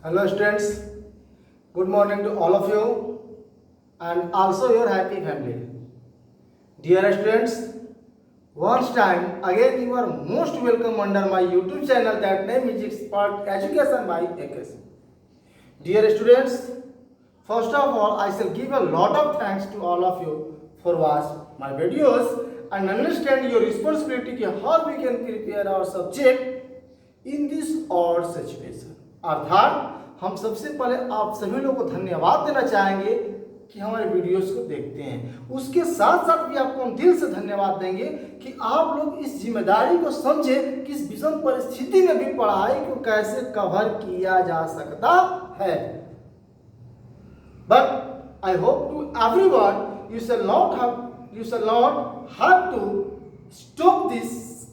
Hello students, good morning to all of you and also your happy family. Dear students, once time again you are most welcome under my YouTube channel that name is Expert Education by AKS. Dear students, first of all I shall give a lot of thanks to all of you for watch my videos and understand your responsibility कि how we can prepare our subject in this odd situation. अर्थात हम सबसे पहले आप सभी लोगों को धन्यवाद देना चाहेंगे कि हमारे वीडियोस को देखते हैं। उसके साथ साथ भी आपको हम दिल से धन्यवाद देंगे कि आप लोग इस जिम्मेदारी को समझे कि इस विषम परिस्थिति में भी पढ़ाई को कैसे कवर किया जा सकता है। But I hope to everyone you shall not have to stop this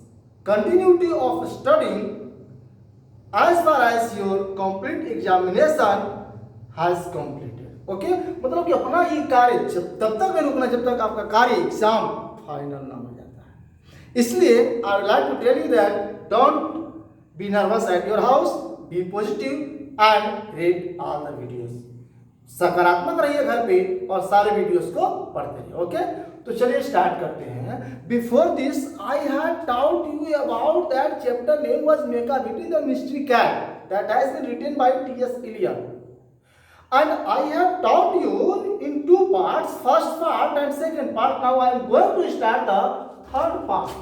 continuity of studying as far as your complete examination has completed. Okay मतलब कि अपना ये कार्य तब तक नहीं रुकना जब तक आपका कार्य एग्जाम फाइनल ना हो जाता है। इसलिए I would like to tell you that don't be nervous at your house, be positive and read all the videos. सकारात्मक रहिए घर पे और सारे वीडियोस को पढ़ते रहिए। ओके तो चलिए स्टार्ट करते हैं। Before this I had taught you about that chapter name was Macavity the mystery cat that has been written by T S Eliot and I have taught you in two parts, first part and second part. Now I am going to start the third part.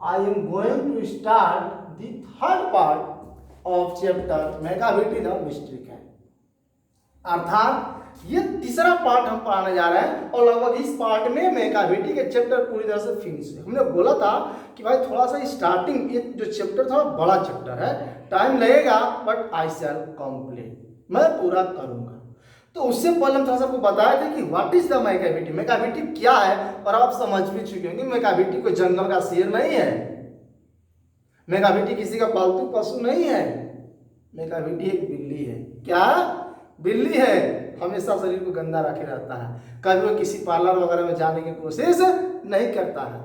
I am going to start the third part of chapter Macavity the mystery cat. अर्थात ये तीसरा part हम पढ़ाने जा रहे हैं और लगभग इस पार्ट में मेकाविटी के चैप्टर पूरी तरह से फिनिश है। हमने बोला था कि भाई थोड़ा सा स्टार्टिंग ये जो चैप्टर था बड़ा चैप्टर है, टाइम लगेगा बट आई शैल कंप्लीट, मैं पूरा करूंगा। तो उससे पहले हम थोड़ा सा आपको बताया था कि व्हाट इज द मेकाविटी, मेकाविटी क्या है, और आप समझ भी चुके होंगे मेकाविटी कोई जंगल का शेर नहीं है, मेकाविटी किसी का पालतू पशु नहीं है, मेकाविटी एक बिल्ली है। क्या बिल्ली है, हमेशा शरीर को गंदा रखे रहता है, कभी वो किसी पार्लर वगैरह में जाने की कोशिश नहीं करता है।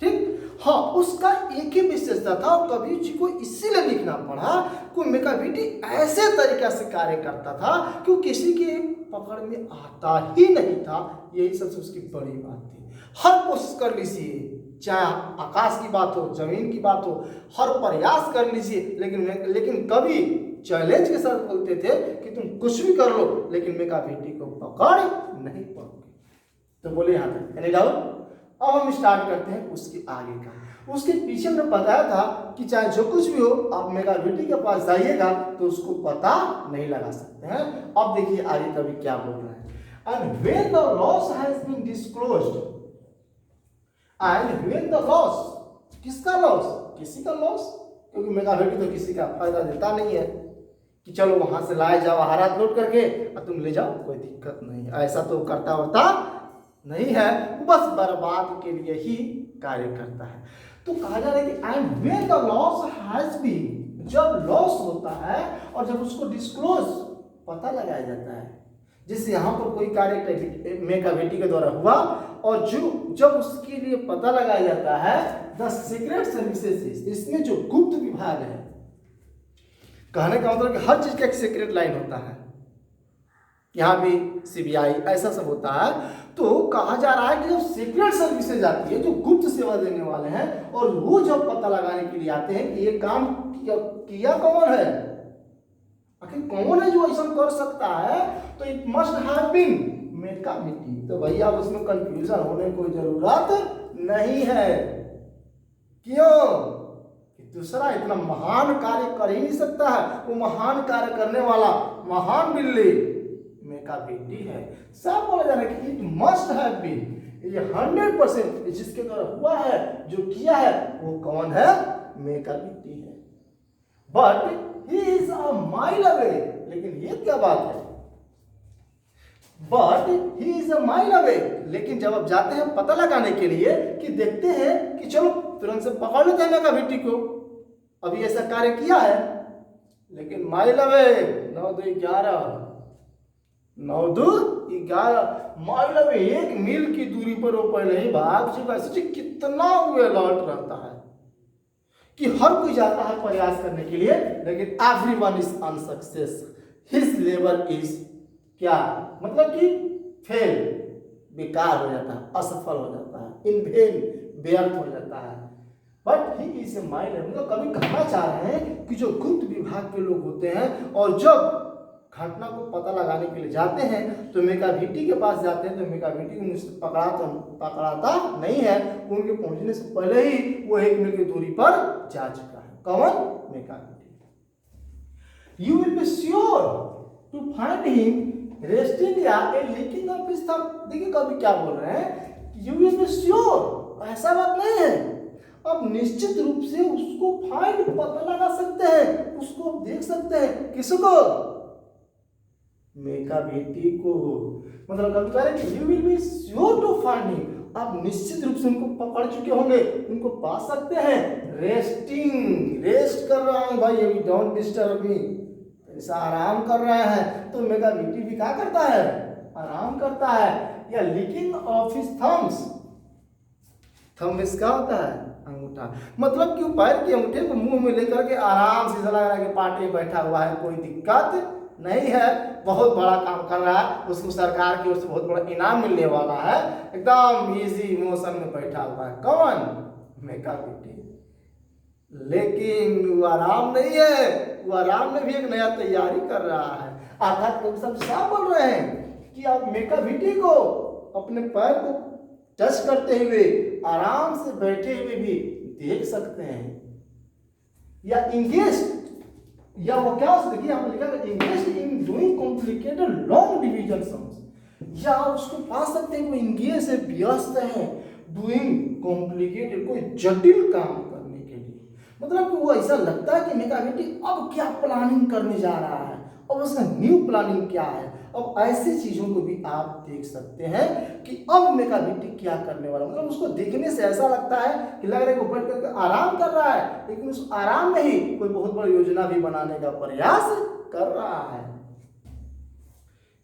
ठीक, हाँ उसका एक ही विशेषता था और कवि जी को इसीलिए लिखना पड़ा कि मेकाविटी ऐसे तरीके से कार्य करता था कि वो किसी के पकड़ में आता ही नहीं था। यही सबसे उसकी बड़ी बात थी। हर कोशिश कर लीजिए, चाहे आकाश की बात हो, जमीन की बात हो, हर प्रयास कर लीजिए, लेकिन कभी चैलेंज के साथ बोलते थे कि तुम कुछ भी कर लो लेकिन मेकाविटी को पकड़ नहीं पाओगे। तो बोले यहाँ तक एनी डाउट। अब हम स्टार्ट करते हैं उसके आगे का। उसके पीछे हमने बताया था कि चाहे जो कुछ भी हो आप मेकाविटी के पास जाइएगा तो उसको पता नहीं लगा सकते हैं। अब देखिए आगे कभी क्या बोल रहा है। And when the loss has been disclosed, and when the loss, किसका लॉस, किसी का लॉस, क्योंकि मेकाविटी तो किसी का फायदा देता नहीं है कि चलो वहां से लाए जाओ हाथ लोड करके और तुम ले जाओ, कोई दिक्कत नहीं, ऐसा तो करता वरता नहीं है, वो बस बर्बाद के लिए ही कार्य करता है। तो कहा जा रहा है कि and when the loss has been, जब लॉस होता है और जब उसको डिस्क्लोज पता लगाया जाता है, जिससे यहाँ पर कोई कार्य मेकाविटी के द्वारा हुआ और जो जब उसके लिए पता लगाया जाता है द सीक्रेट सर्विसेज, इसमें जो गुप्त विभाग है, कहने का मतलब कि हर चीज का एक सीक्रेट लाइन होता है, यहाँ भी सीबीआई ऐसा सब होता है। तो कहा जा रहा है कि जब सीक्रेट सर्विसेज आती है, जो गुप्त सेवा देने वाले हैं, और वो जब पता लगाने के लिए आते हैं कि ये काम किया कौन है, आखिर कौन है जो ऐसा कर सकता है, तो इट मस्ट हैव बीन मेकाविटी। तो भैया अब उसमें कंफ्यूजन होने की कोई जरूरत नहीं है। क्यों? दूसरा इतना महान कार्य कर ही नहीं सकता है, वो महान कार्य करने वाला महान बिल्ली मेकाविटी है। सब बोला जा रहा है कि इट मस्ट हैव बीन, ये 100% जिसके द्वारा हुआ है, जो किया है, वो कौन है, मेकाविटी है। But he is a mile away, लेकिन ये क्या बात है, but he is a mile away, लेकिन जब आप जाते हैं पता लगाने के लिए कि देखते हैं कि चलो तुरंत से पकड़ लेते हैं मेकाविटी को, अभी ऐसा कार्य किया है, लेकिन माइल अवे 9 2 11 9 2 11 माइल अवे, 1 मील की दूरी पर वो पहले ही भाग चुका है। सोचिए कितना हुए लौट रहता है, कि हर कोई जाता है प्रयास करने के लिए, लेकिन everyone is unsuccess, his labour is क्या, मतलब कि फेल, बेकार हो जाता है, असफल हो जाता है, इन वेन, व्यर्थ हो जाता है। But he is a mind, मतलब कभी कहना चाह रहे हैं कि जो गुप्त विभाग के लोग होते हैं और जब घटना को पता लगाने के लिए जाते हैं तो मेकाभिटी के पास जाते हैं, तो मेकाभिटी उन्हें पकड़ाता नहीं है, उनके पहुंचने से पहले ही वो 1 मील की दूरी पर जा चुका है। कौन? Macavity. You will be sure to find him resting या a licking of his thumb. देखिए कभी क्या बोल रहे हैं, यू विल बी श्योर, ऐसा बात नहीं है, अब निश्चित रूप से उसको फाइंड, पता लगा सकते हैं, उसको देख सकते हैं। किसको? मेकाभिटी को। मतलब कभी कह रहे हैं कि you will be sure to find him, आप निश्चित रूप से उनको पकड़ चुके होंगे, उनको पा सकते हैं। रेस्टिंग, रेस्ट कर रहा हूं भाई, अभी डोंट डिस्टर्ब मी, ऐसा आराम कर रहे हैं। तो मेकाभिटी भी क्या करता है? आराम करता है। या leaking of his thumbs, thumb इसका होता है अंगूठा, मतलब कि पैर के अंगूठे को मुंह में लेकर के आराम से लग रहा है कि पार्टी बैठा हुआ है, कोई दिक्कत नहीं है, बहुत बड़ा काम कर रहा है, उसको सरकार की ओर से बहुत बड़ा इनाम मिलने वाला है, एकदम इजी मोशन में बैठा हुआ है। कौन? मेकाभिटी। लेकिन वो आराम नहीं है, वो आराम में भी एक नया तैयारी कर रहा है। अर्थात कवि साहब क्या बोल रहे हैं कि आप मेकाभिटी को अपने पैर को टच करते हुए आराम से बैठे हुए भी देख सकते हैं, या इंगेज, या वो क्या हो, देखिए यहाँ लिखा है engage in doing complicated long division sums, या उसको पा सकते हैं कोई इंगेज है, व्यस्त है, डूइंग कॉम्प्लिकेटेड, कोई जटिल काम करने के लिए। मतलब कि वो ऐसा लगता है कि मेकाभिटी अब क्या प्लानिंग करने जा रहा है, अब उसका न्यू प्लानिंग क्या है। अब ऐसी चीजों को भी आप देख सकते हैं कि अब मेकाभिटी क्या करने वाला, मतलब उसको देखने से ऐसा लगता है कि लग रहा है वो बैठ करके आराम कर रहा है, लेकिन उस आराम में ही कोई बहुत बड़ी योजना भी बनाने का प्रयास कर रहा है।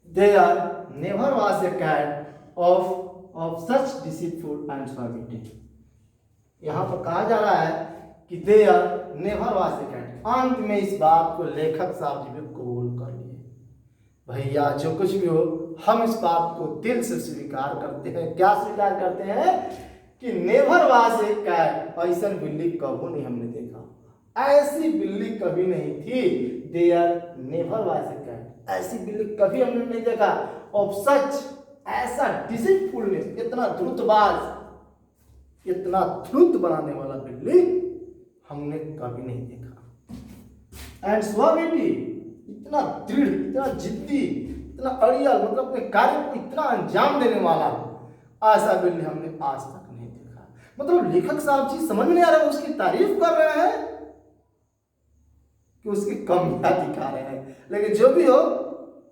There never was a cat of such deceitful and suavity. यहाँ पर कहा जा रहा है कि there never was a cat, अंत में इस बात को लेखक साहब जी ने कबूल कर लिए। भैया जो कुछ भी हो, हम इस बात को दिल से स्वीकार करते हैं। क्या स्वीकार करते हैं? कि नेवर वाज ए कैट, ऐसा बिल्ली कभी नहीं हमने देखा, ऐसी बिल्ली कभी नहीं थी। There never was a cat, ऐसी बिल्ली कभी हमने नहीं देखा। ऑफ सच, ऐसा डिसीटफुलनेस, इतना धूर्तबाज, इतना धूर्त बनाने वाला बिल्ली हमने कभी नहीं देखा। एंड सुआविटी, इतना दृढ़, इतना जिद्दी, इतना अड़ियल, मतलब अपने कार्य को इतना अंजाम देने वाला ऐसा बिल्ली हमने आज तक नहीं देखा। मतलब लेखक साहब जी समझ में नहीं आ रहा है, उसकी तारीफ कर रहे हैं कि उसकी कमियां दिखा रहे हैं। लेकिन जो भी हो,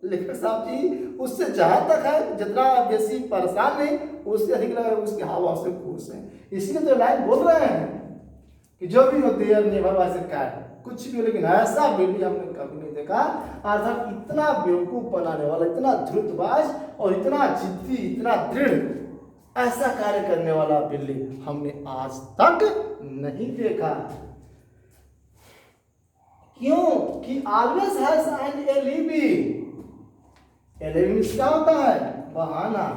लेखक साहब जी उससे जहां तक है, जितना बेसी परेशान नहीं, उससे अधिक लग रहा है उसके हाव भाव से खुश है। इसलिए तो लाइन बोल रहे हैं कि जो भी हो, there never was a cat, कुछ भी हो, लेकिन ऐसा बिल्ली हमने कभी नहीं देखा। अर्थात इतना बेवकूफ बनाने वाला, इतना धूर्तबाज और इतना जिद्दी, इतना दृढ़, ऐसा कार्य करने वाला बिल्ली हमने आज तक नहीं देखा। क्यों? कि always has an alibi. Alibi क्या होता है? बहाना।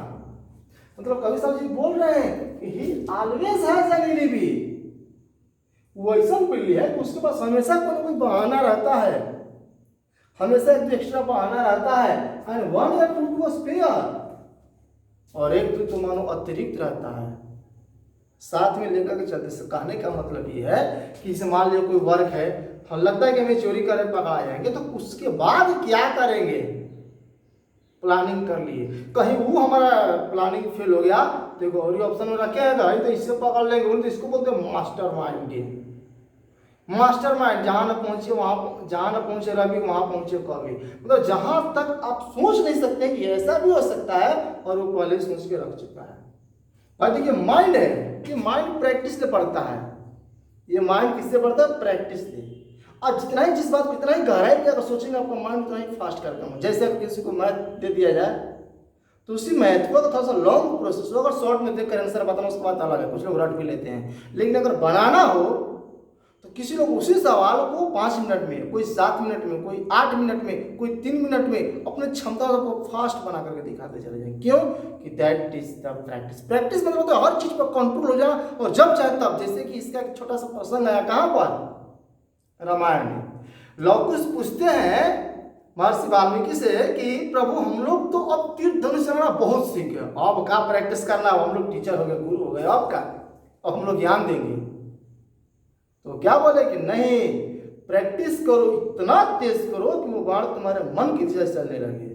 मतलब कवि साहब जी बोल रहे हैं कि ही ऑलवेज हैज एन एलिबी, वो ऐसा बिल्ली है कि उसके पास हमेशा कोई ना कोई बहाना रहता है, हमेशा एक एक्स्ट्रा बहाना रहता है। एंड वन या टू टू स्पेयर, और एक तो मानो अतिरिक्त रहता है, साथ में लेकर के चलते। से कहने का मतलब ये है कि जैसे मान लीजिए कोई वर्क है, हम लगता है कि हमें चोरी करके पकड़ा जाएंगे, तो उसके बाद क्या करेंगे? प्लानिंग कर लिए, कहीं वो हमारा प्लानिंग फेल हो गया तो एक और ऑप्शन में रखे हैं, तो इससे पकड़ लेंगे, बोलते इसको बोलते हैं मास्टरमाइंड गेम। मास्टरमाइंड, जहां न पहुंचे वहां, जहां न पहुंचे रवि वहां पहुंचे कवि। मतलब जहां तक आप सोच नहीं सकते कि ऐसा भी हो सकता है, और वो पहले सोच के रख चुका है। भाई देखिए माइंड है, ये माइंड प्रैक्टिस से पढ़ता है। ये माइंड किससे पढ़ता है? प्रैक्टिस से। और जितना ही जिस बात को इतना ही गहराई में अगर सोचेंगे, आपका माइंड उतना ही फास्ट करता है। जैसे अगर किसी को मैथ दे दिया जाए तो उसी मैथ को तो थोड़ा सा लॉन्ग प्रोसेस हो, अगर शॉर्ट में देखकर आंसर बताना उसके बाद अलग है, कुछ लोग रट भी लेते हैं। लेकिन अगर बनाना हो तो किसी लोग उसी सवाल को 5 मिनट में, कोई 7 मिनट में, कोई 8 मिनट में, कोई 3 मिनट में अपने क्षमता को फास्ट बना करके दिखाते चले जाए। क्यों? कि that is the practice. Practice मतलब होता है हर चीज पर कंट्रोल हो जाना, और जब चाहे तब। जैसे कि इसका एक छोटा सा प्रसंग आया कहाँ पर? रामायण में। लव कुश पूछते हैं महर्षि वाल्मीकि से कि प्रभु हम लोग तो अब तीर धनुष चलाना बहुत सीख गए, अब क्या प्रैक्टिस करना, हम लोग टीचर हो गए, गुरु हो गए, अब क्या, अब हम लोग ज्ञान देंगे। तो क्या बोले कि नहीं, प्रैक्टिस करो, इतना तेज करो कि वो बाण तुम्हारे मन की दिशा चलने लगे,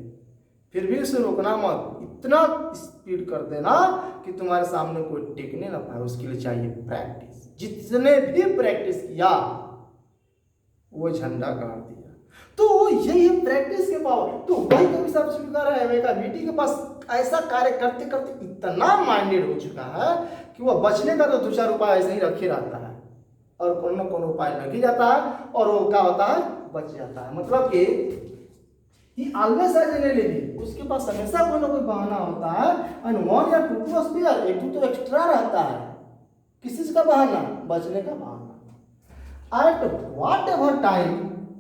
फिर भी उसे रोकना मत, इतना स्पीड कर देना कि तुम्हारे सामने कोई टिकने ना पाए। उसके लिए चाहिए प्रैक्टिस। जितने भी प्रैक्टिस किया वो झंडा गाड़ दिया। तो यही है प्रैक्टिस के पावर। तो वही कभी सब स्वीकार है, मेका बेटी के पास ऐसा कार्य करते करते इतना माइंडेड हो चुका है कि वह बचने का तो 2-4 उपाय ऐसे ही रखे रहता है, और कौन ना कौन उपाय लग ही जाता है, और वो क्या होता है, बच जाता है। मतलब कि ही ऑलवेज हैज एन एलिबी, उसके पास हमेशा कोई ना कोई बहाना होता है। एंड 1 या 2 स्पेयर, एक तो एक्स्ट्रा रहता है। किस चीज का बहाना? बचने का बहाना। At whatever time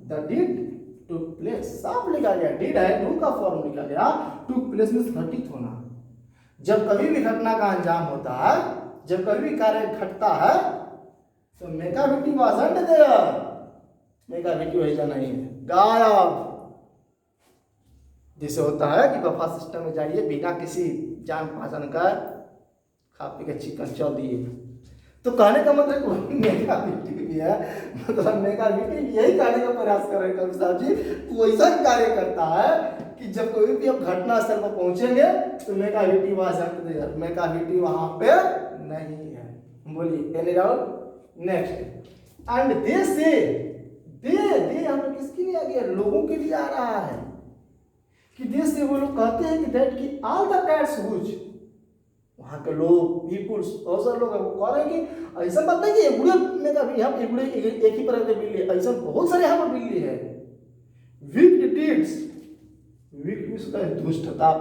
the deed took place, साफ लिखा गया, डीड है, डू का फॉर्म लिखा गया, टुक प्लेस मींस घटित होना। जब कभी भी घटना का अंजाम होता है, जब कभी भी कार्य घटता है, तो मेकाविटी वाजंट देयर, मेकाविटी वैसा नहीं है, गायब। जिसे होता है कि बफा सिस्टम में जाइए, बिना किसी जान पहचान का खा पी के चिकन चल दिए। तो कहने का मतलब मेकाविटी भी है, मतलब मेकाविटी यही कहने का प्रयास कर रहे हैं कवि साहब जी, वो ऐसा कार्य करता है कि जब कोई भी आप घटना स्थल पर पहुंचेंगे तो मेकाविटी वाजंट देयर, मेकाविटी वहां पे नहीं है। बोलिए any doubt? Next, and they से, दे हम किसके लिए आ गया? लोगों के लिए आ रहा है कि दे से वो लोग कहते हैं कि दैट की ऑल द कैट्स व्हिच, वहां के लोग, पीपुल्स, बहुत सारे लोग वो कह रहे हैं कि ऐसा बात नहीं कि बुढ़े में का भी, हम बुढ़े एक ही तरह के बिल्ली, ऐसा बहुत सारे यहाँ पर बिल्ली है। वीक डीड्स, वीक मींस दुष्टता,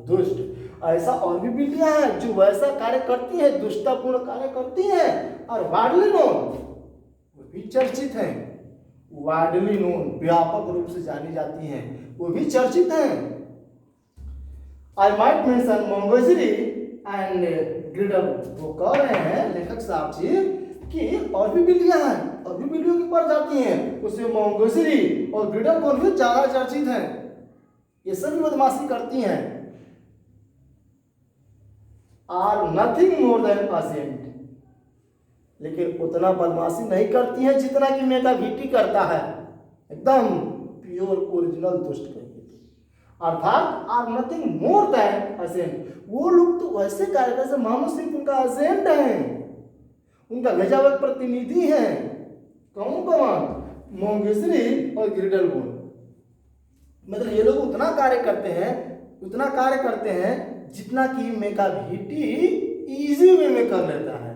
दुष्ट, ऐसा और भी बिल्लियां हैं जो वैसा कार्य करती है, दुष्टतापूर्ण कार्य करती है, और वाइडली नोन, वो भी चर्चित है, वाइडली नोन, व्यापक रूप से जानी जाती हैं, वो भी चर्चित हैं। I might mention Mungojerrie and Griddle, वो कह रहे हैं लेखक साहब जी कि और भी बिल्लियां हैं, और भी बिल्लियों की प्रजाति हैं, उसमें मंगोजरी और ग्रिडल कौन भी ज्यादा चर्चित हैं। ये सभी बदमाशी करती हैं, are nothing more than assent, लेकिन उतना बदमाशी नहीं करती है जितना कि मेकाविटी करता है, एकदम प्योर ओरिजिनल दुष्ट कहिए, अर्थात are nothing more than assent. वो लोग तो वैसे कार्य करते मानो सिर्फ उनका एजेंट है, उनका भेजा हुआ प्रतिनिधि है। कौन कौन? मोंगेसरी और ग्रिडल बोन, मतलब ये लोग उतना कार्य करते हैं, उतना कार्य करते हैं जितना कि मेकाविटी इजी वे में कर लेता है।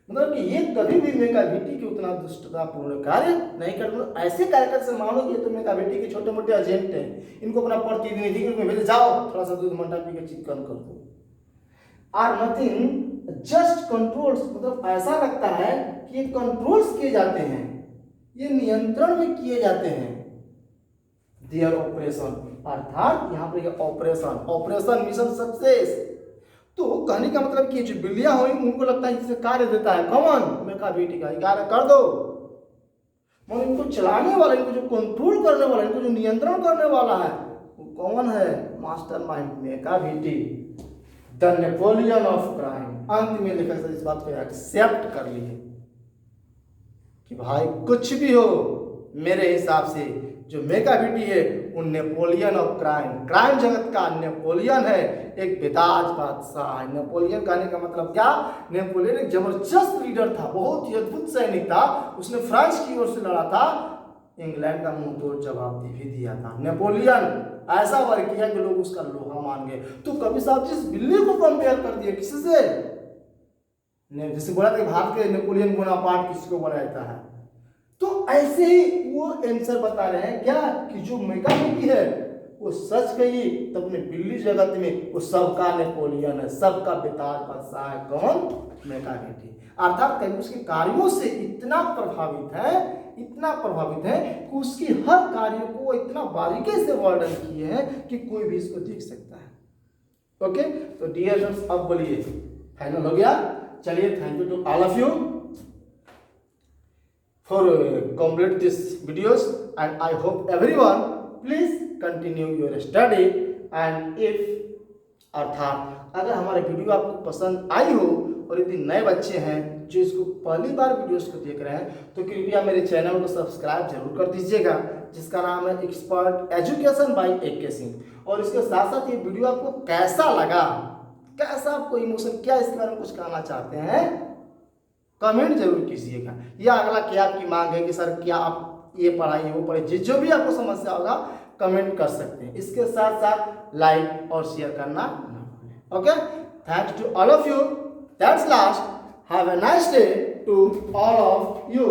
मतलब कि ये कभी भी मेकाविटी की उतना दुष्टतापूर्ण कार्य नहीं करते। ऐसे कार्यक्रम से मानो कि तो मेकाविटी के छोटे मोटे एजेंट हैं, इनको अपना प्रतिनिधि के रूप में भेजे, जाओ थोड़ा सा दूध मंडा पी के चिकन कर दो। आर नथिंग जस्ट कंट्रोल्स, मतलब ऐसा लगता है कि ये कंट्रोल्स किए जाते हैं, ये नियंत्रण में किए जाते हैं। देयर ऑपरेशन, अर्थात यहाँ पर ऑपरेशन, ऑपरेशन मिशन सक्सेस। तो कहने का मतलब कि जो बिल्लियां हुई उनको लगता है जिसे कार्य देता है कौन? मेकाविटी का, कार्य कर दो। मगर इनको चलाने वाला, इनको जो कंट्रोल करने वाला, इनको जो नियंत्रण करने वाला है वो कौन है? Mastermind Macavity, the Napoleon of crime. अंत में लेखक इस बात को एक्सेप्ट कर लिए कि भाई कुछ भी हो, मेरे हिसाब से जो मेकाविटी है वो नेपोलियन ऑफ क्राइम, क्राइम जगत का नेपोलियन है, एक बेताज बादशाह है। नेपोलियन कहने का मतलब क्या? नेपोलियन एक जबरदस्त लीडर था, बहुत ही अद्भुत सैनिक था, उसने फ्रांस की ओर से लड़ा था, इंग्लैंड का मुंह तोड़ जवाब भी दिया था। नेपोलियन ऐसा वर्क किया कि लोग उसका लोहा मान गए। तो कवि साहब जिस बिल्ली को कंपेयर कर दिया किससे? जैसे बोला था भारत के नेपोलियन बोनापार्ट किसको बोला जाता है, तो ऐसे ही वो आंसर बता रहे हैं क्या कि जो मेकाविटी है वो सच कहिए तो अपने बिल्ली जगत में वो सबका नेपोलियन है, सबका बेताज बादशाह है। कौन? मैकावेली। अर्थात कहीं उसके कार्यों से इतना प्रभावित है कि उसकी हर कार्य को इतना बारीकी से वर्णन किए हैं कि कोई भी इसको देख सकता है। ओके, तो डियर फ्रेंड्स अब बोलिए फाइनल हो गया। चलिए, thank you to all of you for complete this videos, and I hope everyone please continue your study, and if अर्थात अगर हमारे वीडियो आपको पसंद आई हो और यदि नए बच्चे हैं जो इसको पहली बार वीडियोस को देख रहे हैं तो कृपया मेरे चैनल को सब्सक्राइब जरूर कर दीजिएगा, जिसका नाम है expert education by AK Singh. और इसके साथ साथ ये वीडियो आपको कैसा लगा, कैसा आपको इमोशन, क्या इसके बारे में कुछ कहना चाहते हैं, कमेंट जरूर कीजिएगा। या अगला क्या आपकी मांग है कि सर क्या आप ये पढ़ाइए वो पढ़ाइए, जो भी आपको समस्या होगा कमेंट कर सकते हैं। इसके साथ साथ लाइक और शेयर करना ना भूलें। Okay, thanks to all of you, that's last, have a nice day to all of you.